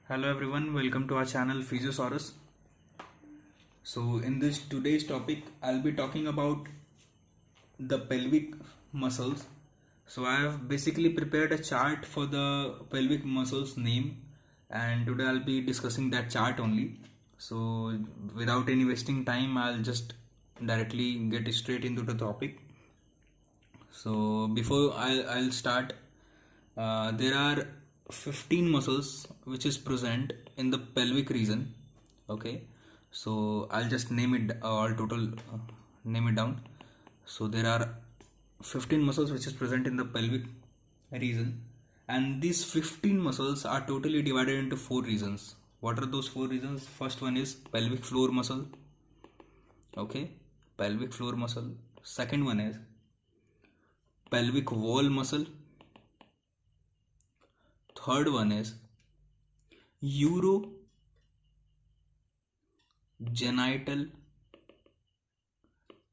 Hello everyone, welcome to our channel Physiosaurus. So in this today's topic, I'll be talking about the pelvic muscles. So I have basically prepared a chart for the pelvic muscles name, and today I'll be discussing that chart only. So without any wasting time, I'll just directly get straight into the topic. So before I'll start, there are 15 muscles which is present in the pelvic region. Okay, so I'll just name it all total, name it down. So there are 15 muscles which is present in the pelvic region, and these 15 muscles are totally divided into four regions. What are those four regions? First one is pelvic floor muscle. Okay, pelvic floor muscle. Second one is pelvic wall muscle. Third one is urogenital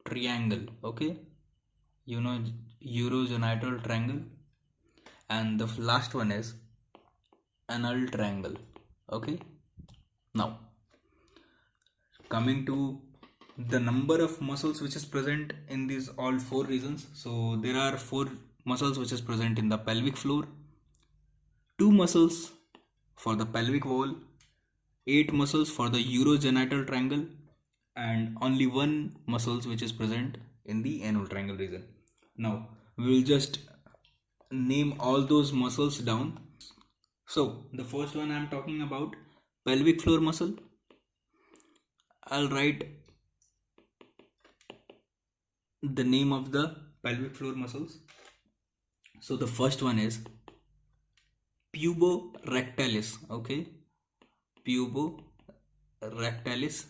triangle. Okay, you know, urogenital triangle. And the last one is anal triangle. Okay, now coming to the number of muscles which is present in these all four regions. So there are four muscles which is present in the pelvic floor, two muscles for the pelvic wall, 8 muscles for the urogenital triangle, and only one muscles which is present in the anal triangle region. Now we will just name all those muscles down. So the first one I am talking about, pelvic floor muscle. I'll write the name of the pelvic floor muscles. So the first one is puborectalis. Okay, puborectalis.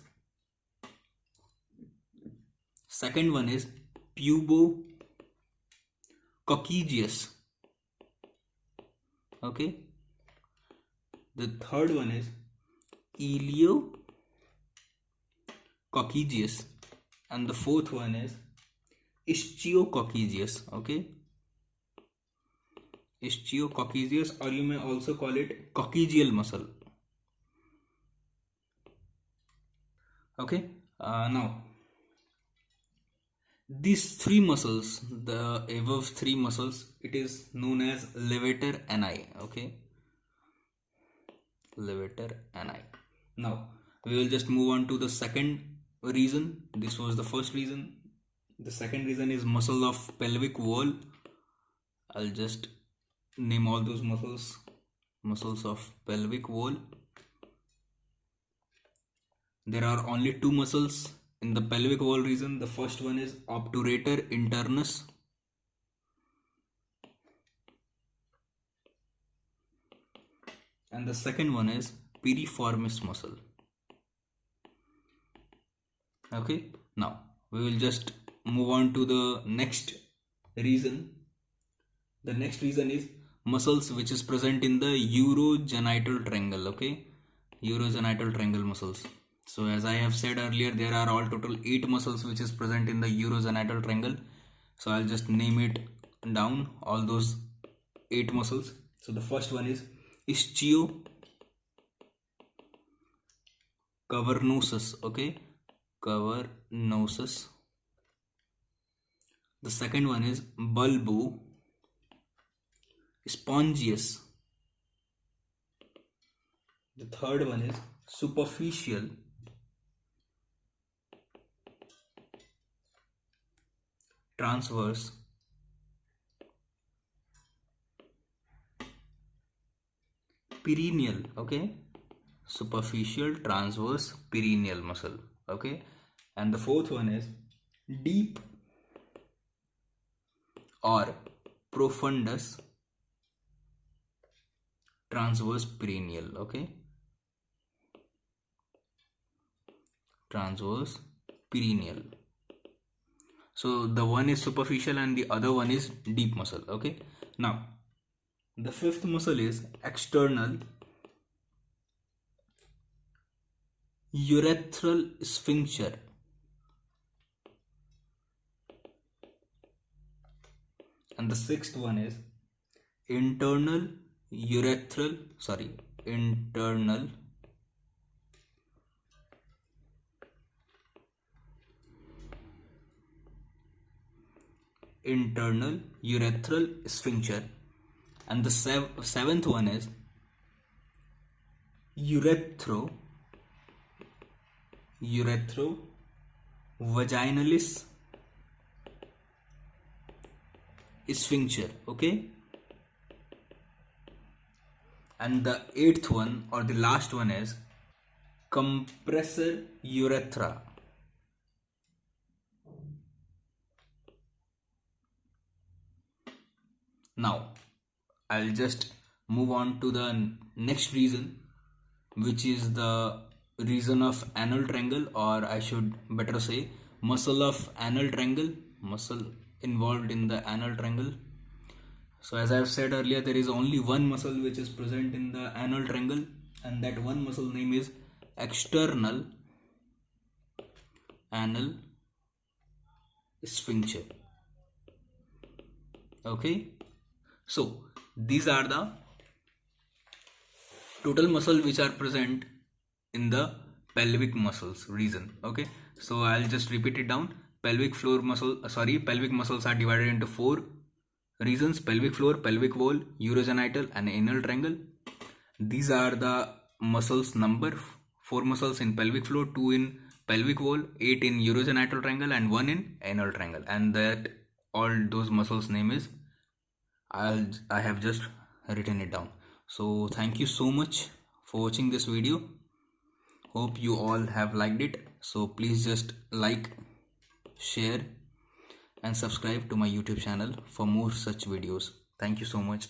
Second one is pubococcygeus. Okay, the third one is iliococcygeus, and the fourth one is ischiooccygeus. Okay, ischiooccygeus, or you may also call it coccygeal muscle. Okay, now these three muscles, the above three muscles, it is known as levator ani. Okay, levator ani. Now we will just move on to the second reason. This was the first reason. The second reason is muscle of pelvic wall. I'll just name all those muscles of pelvic wall. There are only two muscles in the pelvic wall region. The first one is obturator internus, and the second one is piriformis muscle. Okay, now we will just move on to the next reason. The next reason is muscles which is present in the urogenital triangle. Okay, urogenital triangle muscles. So as I have said earlier, there are all total 8 muscles which is present in the urogenital triangle. So I'll just name it down, all those 8 muscles. So the first one is ischiocavernosus. Okay, cavernosus. The second one is bulbospongius. The third one is superficial transverse perineal. Okay, superficial transverse perineal muscle. Okay, and the fourth one is deep or profundus transverse perineal. Okay, transverse perineal. So the one is superficial and the other one is deep muscle. Okay, now the fifth muscle is external urethral sphincter, and the sixth one is internal internal urethral sphincter, and the seventh one is uretrovaginalis sphincter. Okay, and the eighth one or the last one is compressor urethra. Now I'll just move on to the next reason, which is the reason of anal triangle, or I should better say muscle of anal triangle, muscle involved in the anal triangle. So as I have said earlier, there is only one muscle which is present in the anal triangle, and that one muscle name is external anal sphincter. Okay, so these are the total muscle which are present in the pelvic muscles region. Okay, so I'll just repeat it down. Pelvic muscles are divided into four regions: pelvic floor, pelvic wall, urogenital, and anal triangle. These are the muscles number: 4 muscles in pelvic floor, 2 in pelvic wall, 8 in urogenital triangle, and 1 in anal triangle. And that all those muscles name is I have just written it down. So thank you so much for watching this video. Hope you all have liked it. So please just like, share, and subscribe to my YouTube channel for more such videos. Thank you so much.